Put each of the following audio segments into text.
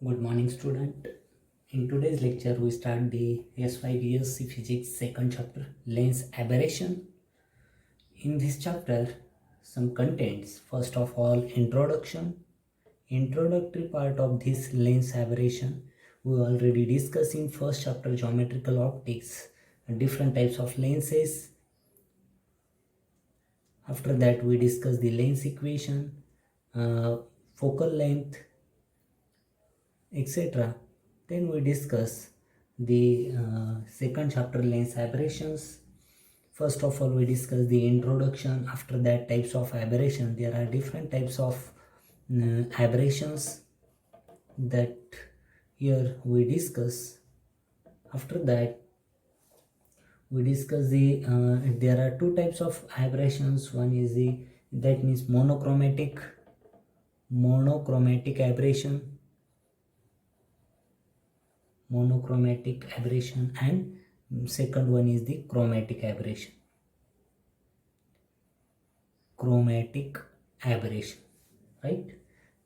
Good morning, student. In today's lecture, we start the S5 BSc Physics second chapter, lens aberration. In this chapter, some contents. First of all, introduction. Introductory part of this lens aberration. We already discussed in first chapter, geometrical optics, different types of lenses. After that, we discuss the lens equation, focal length, etc. Then we discuss the second chapter, lens aberrations. First of all, we discuss the introduction. After that, types of aberration. There are different types of aberrations that here we discuss. After that, we discuss the there are two types of aberrations. One is that means monochromatic aberration, and second one is the chromatic aberration, right?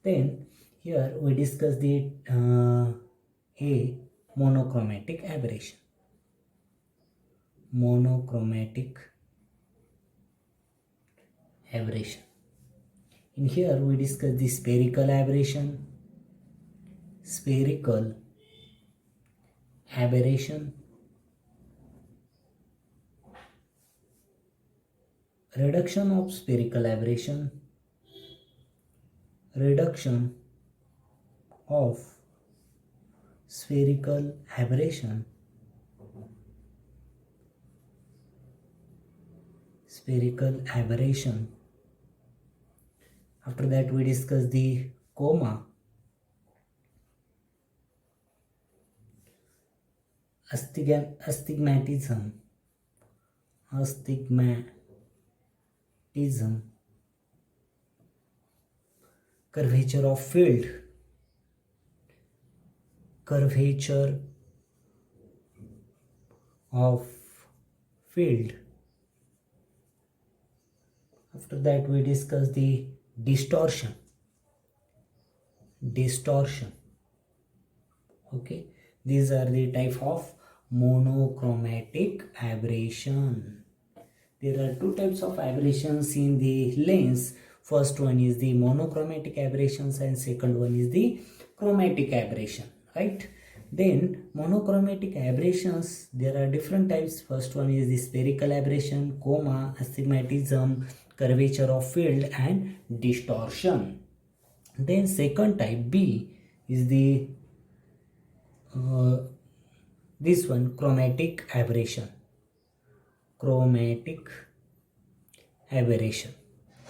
Then here we discuss the a monochromatic aberration. In here we discuss the spherical aberration, reduction of spherical aberration, After that, we discuss the coma, astigmatism, curvature of field, After that, we discuss the distortion. Okay, these are the type of monochromatic aberration. There are two types of aberrations in the lens. First one is the monochromatic aberrations and second one is the chromatic aberration, right? Then monochromatic aberrations, there are different types. First one is the spherical aberration, coma, astigmatism, curvature of field and distortion. Then second type B is the this one, chromatic aberration,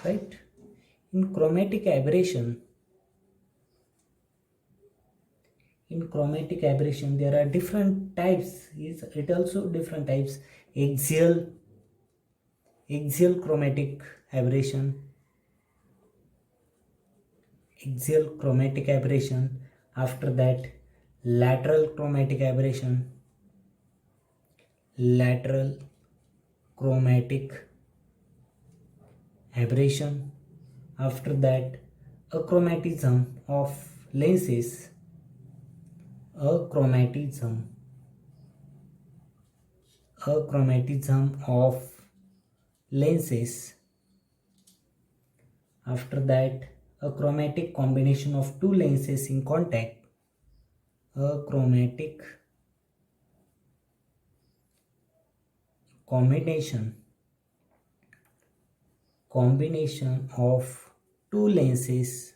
right? In chromatic aberration, there are different types. It also different types: axial chromatic aberration, After that, lateral chromatic aberration, After that, achromatism of lenses, After that, a chromatic combination of two lenses in contact, combination of two lenses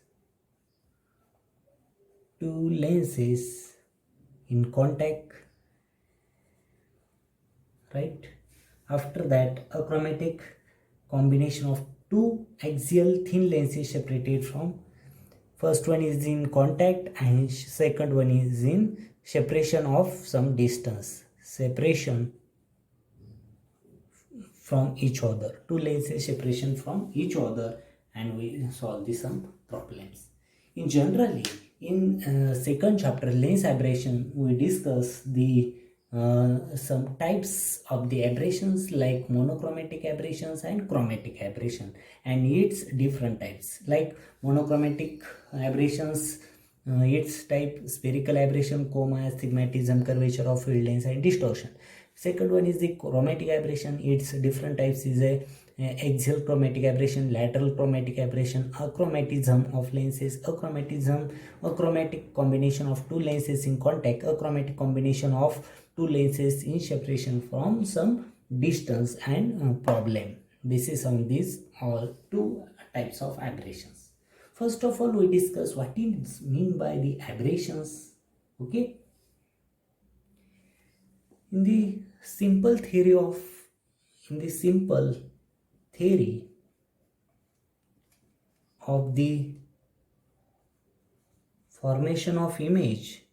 in contact, right? After that, a chromatic combination of two axial thin lenses separated from, first one is in contact and second one is in separation of some distance, from each other, two lenses separation from each other, and we solve the some problems. In generally, in second chapter, lens aberration, we discuss the some types of the aberrations like monochromatic aberrations and chromatic aberration and its different types. Like monochromatic aberrations, its type spherical aberration, coma, astigmatism, curvature of field length and distortion. Second one is the chromatic aberration. Its different types is a axial chromatic aberration, lateral chromatic aberration, achromatism of lenses, achromatic combination of two lenses in contact, achromatic combination of two lenses in separation from some distance and problem. This is on these all two types of aberrations. First of all, we discuss what is mean by the aberrations. Okay. In the simple theory of the formation of image,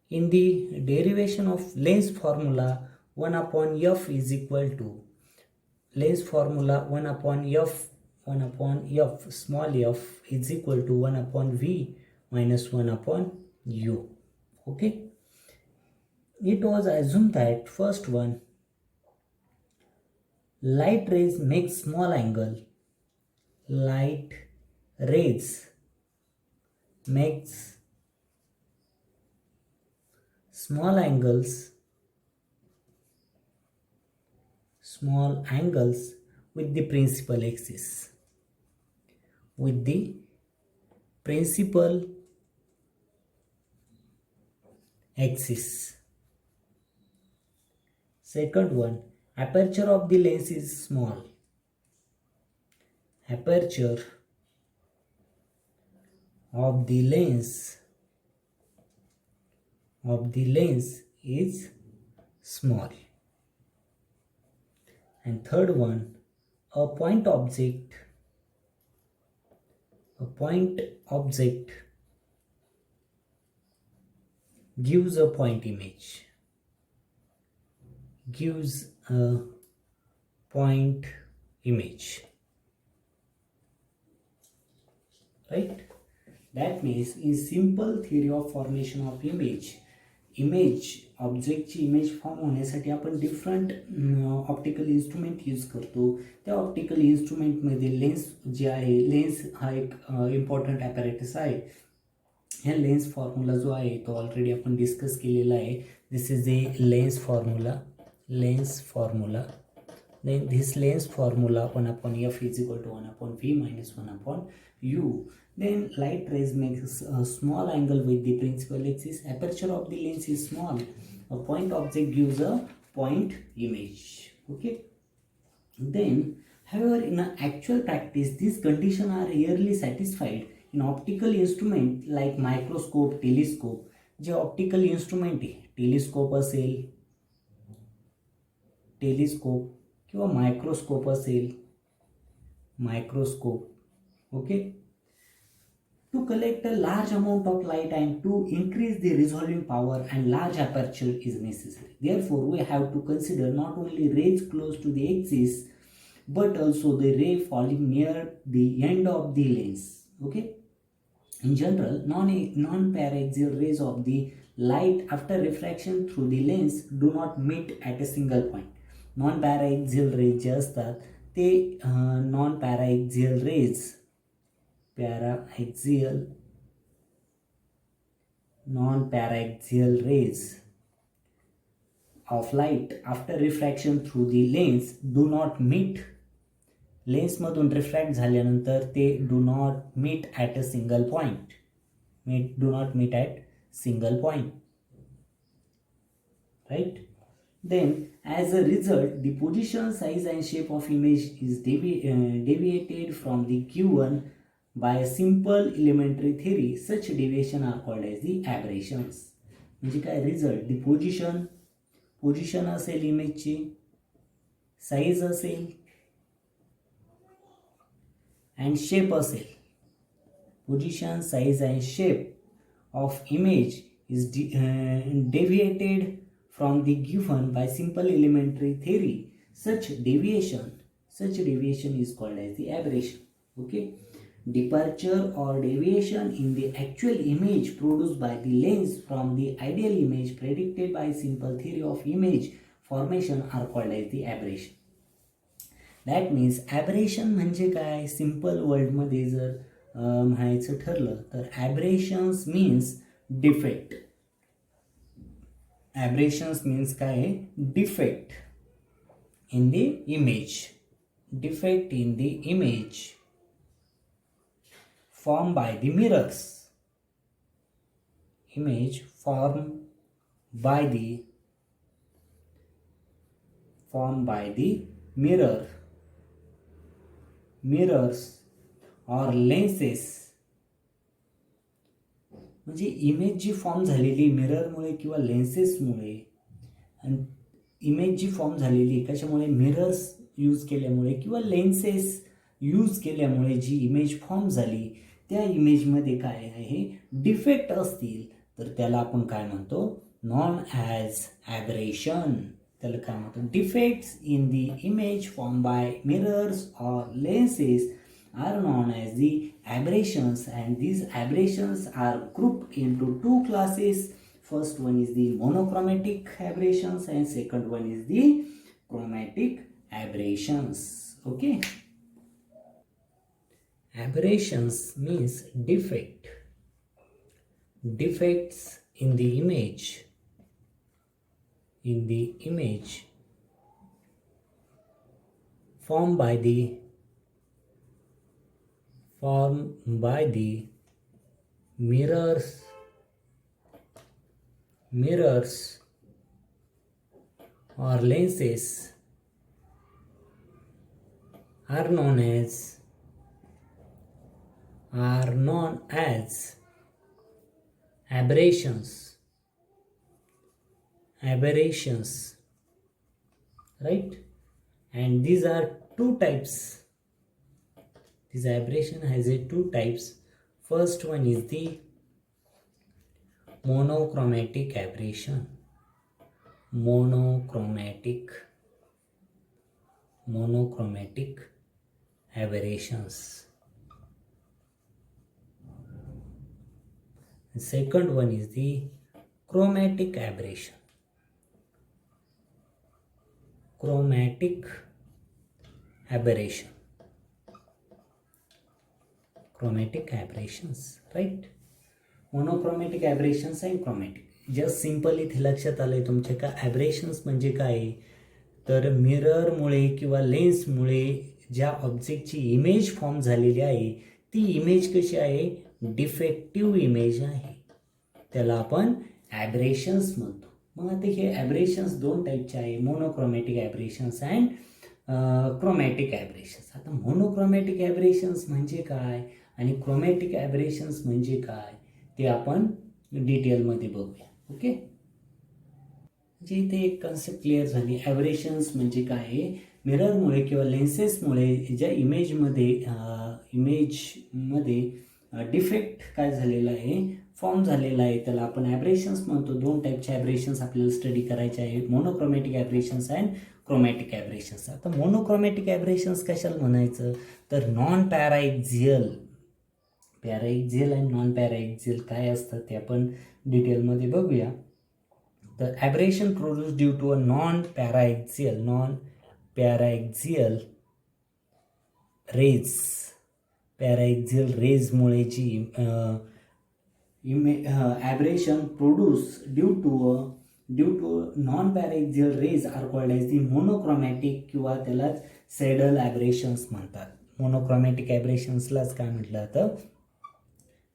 in the derivation of lens formula, 1 upon f is equal to lens formula 1 upon f small f is equal to 1 upon v minus 1 upon u. Okay, it was assumed that first one, light rays make small angle, light rays makes small angles with the principal axis, Second one, aperture of the lens is small. Aperture of the lens is small. And third one, a point object gives a point image. Right? That means in simple theory of formation of image ऑब्जेक्टची image form होण्यासाठी आपण different optical instrument use करतो. त्या optical इन्स्ट्रुमेंटमध्ये lens जे आहे, lens हा एक important apparatus आहे. ह्या लेन्स फॉर्म्युला जो आहे तो ऑलरेडी आपण डिस्कस केलेला आहे. This is the lens formula. Then this lens formula 1 upon f is equal to 1 upon v minus 1 upon u. Then light rays makes a small angle with the principal axis. Aperture of the lens is small. A point object gives a point image. Okay. Then, however, in an actual practice, these conditions are rarely satisfied. In optical instrument like microscope, telescope, J optical instrument आहे, telescope किंवा microscope असेल, okay, to collect a large amount of light and to increase the resolving power and large aperture is necessary. Therefore, we have to consider not only rays close to the axis but also the ray falling near the end of the lens. Okay. In general, non-paraxial rays of the light after refraction through the lens do not meet at a single point. Non-paraxial rays जे असतात ते non-paraxial rays of light after refraction through the lens do not meet. Lens मधून refract झाल्यानंतर ते do not meet at a single point. Right? Then, as a result, the position, size and shape of image is deviated from the given by a simple elementary theory. Such deviation are called as the aberrations. म्हणजे काय result, the position असेल इमेजची, size असेल and shape असेल. Position, size and shape of image is deviated from the given by simple elementary theory. Such deviation is called as the aberration. Okay. Departure or deviation in the actual image produced by the lens from the ideal image predicted by simple theory of image formation are called as the aberration. That means aberration म्हणजे काय, simple वर्डमध्ये जर म्हणायचं ठरलं तर aberrations means defect. Aberrations means काय, defect in the image, defect in the image formed by the mirrors, image formed by the mirrors or lenses. म्हणजे image जी form झालेली मिररमुळे किंवा लेन्सेसमुळे, आणि इमेज जी फॉर्म झालेली कशामुळे, मिरर्स यूज केल्यामुळे किंवा लेन्सेस यूज केल्यामुळे जी इमेज फॉर्म झाली त्या इमेजमध्ये काय आहे, डिफेक्ट असतील तर त्याला आपण काय म्हणतो, नॉन ॲज ॲबरेशन. त्याला काय म्हणतो, defects in the image form by mirrors or lenses are known as the aberrations, and these aberrations are grouped into two classes. First one is the monochromatic aberrations and second one is the chromatic aberrations. Okay, aberrations means defects in the image formed by the mirrors or lenses are known as aberrations, right? And these are two types. This aberration has two types. First one is the monochromatic aberration. Monochromatic aberrations. The second one is the chromatic aberration. Chromatic aberrations, right? Monochromatic aberrations and chromatic. Just simple इथे लक्षात आलंय तुमच्या का ॲबरेशन्स म्हणजे काय, तर मिररमुळे किंवा लेन्समुळे ज्या ऑब्जेक्टची इमेज फॉर्म झालेली आहे ती इमेज कशी आहे, डिफेक्टिव्ह इमेज आहे, त्याला आपण ॲबरेशन्स म्हणतो. मग आता हे ॲबरेशन्स दोन टाईपचे आहे, मोनोक्रोमॅटिक ॲबरेशन्स अँड क्रोमॅटिक ॲबरेशन्स. आता मोनोक्रोमॅटिक ॲबरेशन्स म्हणजे काय आणि क्रोमॅटिक ॲबरेशन्स म्हणजे काय ते आपण डिटेलमध्ये बघूया. ओके, म्हणजे इथे एक कन्सेप्ट क्लिअर झाली. ॲबरेशन्स म्हणजे काय आहे, मिररमुळे किंवा लेन्सेसमुळे ज्या इमेजमध्ये डिफेक्ट काय झालेला आहे, फॉर्म झालेला आहे, त्याला आपण ॲबरेशन्स म्हणतो. दोन टाईपचे ॲबरेशन्स आपल्याला स्टडी करायचे आहे, मोनोक्रोमॅटिक ॲबरेशन्स अँड क्रोमॅटिक ॲबरेशन्स. आता मोनोक्रोमॅटिक ॲबरेशन्स कशाला म्हणायचं, तर नॉन पॅराएक्झियल आणि नॉन पॅराएक्झियल काय असतं ते आपण डिटेलमध्ये बघूया. तर aberration produce due to a non paraxial रेजमुळे जी aberration produce due to non paraxial rays are called as the monochromatic किंवा त्यालाच सॅडल ॲबरेशन्स म्हणतात. मोनोक्रोमॅटिक ॲबरेशन्सलाच काय म्हटलं जातं,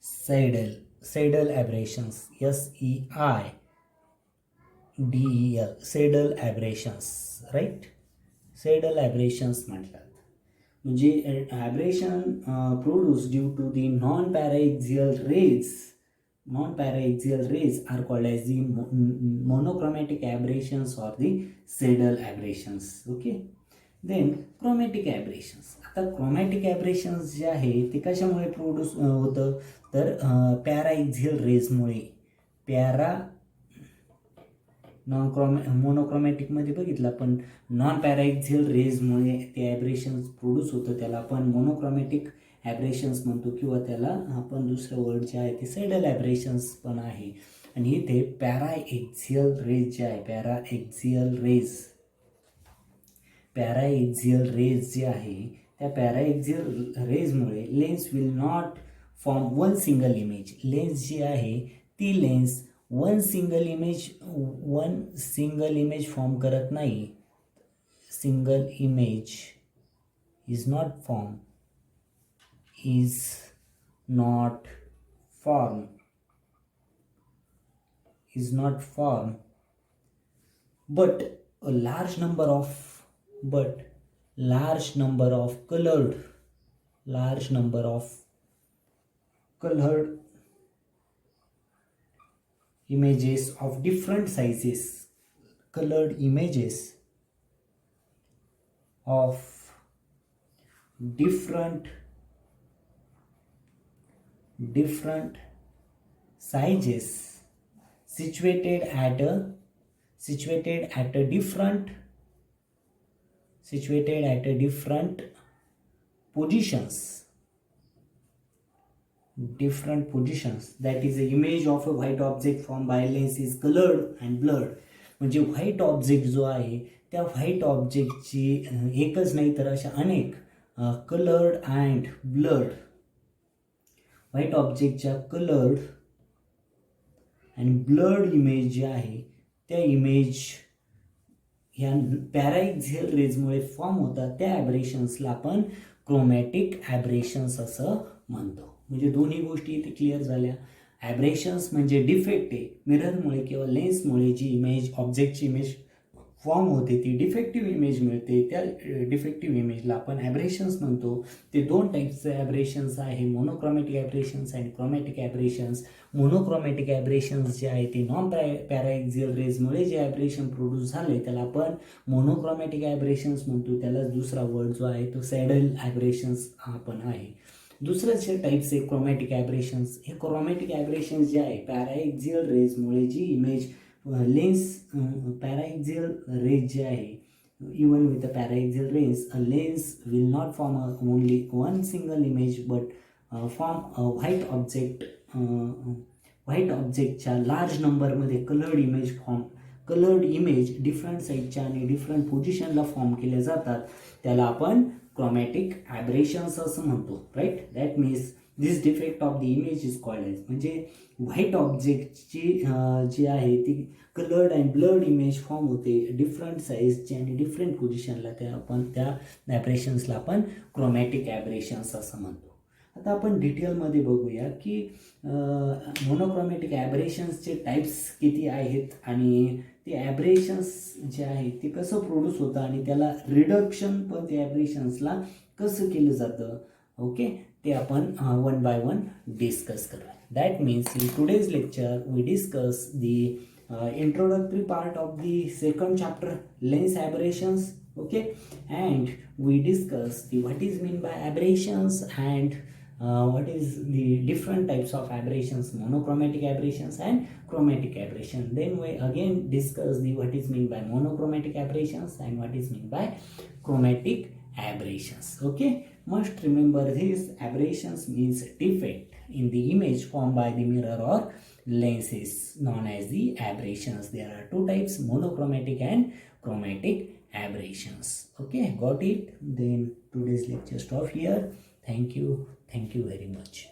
Seidel aberrations, SEIDEL, Seidel aberrations, right, Seidel aberrations म्हणतात. म्हणजे aberration produce due to the non paraxial rays are called as the monochromatic aberrations or the Seidel aberrations. Okay, then chromatic aberrations. आता chromatic ॲबरेशन्स जे आहे ते कशामुळे produce होतं, तर पॅराएक्झियल रेजमुळे. मोनोक्रोमॅटिकमध्ये बघितलं पण नॉन पॅराएक्झियल रेजमुळे ते ॲबरेशन्स प्रोड्यूस होतं, त्याला आपण मोनोक्रोमॅटिक ॲबरेशन्स म्हणतो किंवा त्याला आपण दुसरं वर्ड जे आहे ते सॅडल ॲबरेशन्स पण आहे. आणि इथे पॅराएक्झियल रेज जे आहे, पॅराएक्झियल रेज जे आहे, त्या पॅराएक्झियल रेजमुळे lens will not form one single image. Lens जी आहे ती lens one single image form करत नाही. Single image is not form but large number of colored images of different sizes, colored images of different sizes situated at a different positions. That is, the image of a white object formed by lens is colored and blurred. म्हणजे white object जो आहे त्या white ऑब्जेक्टची एकच नाही तर अशा अनेक coloured and blurred, white ऑब्जेक्टच्या कलर्ड अँड ब्लर्ड इमेज जे आहे त्या इमेज ह्या पॅराएक्झियल रेजमुळे फॉर्म होतात. त्या ॲब्रेशन्सला आपण क्रोमॅटिक ॲब्रेशन्स असं म्हणतो. म्हणजे दोन्ही गोष्टी इथे क्लिअर झाल्या. ॲब्रेशन्स म्हणजे डिफेक्ट आहे, मिररमुळे किंवा लेन्समुळे जी इमेज, ऑब्जेक्टची इमेज फॉर्म होते ती डिफेक्टिव्ह इमेज मिळते, त्या डिफेक्टिव्ह इमेजला आपण ॲब्रेशन्स म्हणतो. ते दोन टाईपचे ॲब्रेशन्स आहे, मोनोक्रोमॅटिक ॲब्रेशन्स अँड क्रोमॅटिक ॲब्रेशन्स. मोनोक्रोमॅटिक ॲब्रेशन्स जे आहे ते नॉन पॅराएक्झियल रेजमुळे जे ॲब्रेशन प्रोड्यूस झाले त्याला आपण मोनोक्रोमॅटिक ॲब्रेशन्स म्हणतो. त्याला दुसरा वर्ड जो आहे तो सॅडल ॲब्रेशन्स आपण आहे. दुसरं जे टाईप्स आहे क्रोमॅटिक ॲब्रेशन्स. हे क्रोमॅटिक ॲब्रेशन्स जे आहे पॅराएक्झियल रेजमुळे जी इमेज लेन्स, पॅराएक्झियल रेज जे आहे, even with the paraaxial rays, a lens will not form only one single image but form a white objectच्या लार्ज नंबरमध्ये कलर्ड इमेज डिफरंट साईजच्या आणि डिफरंट पोझिशनला फॉर्म केल्या जातात. त्याला आपण क्रोमॅटिक ॲब्रेशन्स असं म्हणतो. Right, that means this defect of the image is called as, म्हणजे व्हाईट ऑब्जेक्टची जी आहे ती coloured and blurred image form होते डिफरंट साईजची आणि डिफरंट पोझिशनला, त्या आपण त्या ॲब्रेशन्सला आपण क्रोमॅटिक ॲब्रेशन्स असं म्हणतो. आता आपण डिटेलमध्ये बघूया की मोनोक्रोमॅटिक ॲब्रेशन्सचे टाईप्स किती आहेत आणि ते ॲब्रेशन्स जे आहे ते कसं प्रोड्यूस होतं आणि त्याला रिडक्शन पण त्या ॲब्रेशन्सला कसं केलं जातं. ओके, ते आपण वन बाय वन डिस्कस करूया. That means in today's lecture we discuss the introductory part of the second chapter, lens aberrations. Okay, and we discuss what is mean by aberrations and what is the different types of aberrations, monochromatic aberrations and chromatic aberration. Then we again discuss what is mean by monochromatic aberrations and what is mean by chromatic aberrations. Okay, must remember this: aberrations means defect in the image formed by the mirror or lens is known as the aberrations. There are two types, monochromatic and chromatic aberrations. Okay, got it? Then today's lecture stop here. Thank you very much.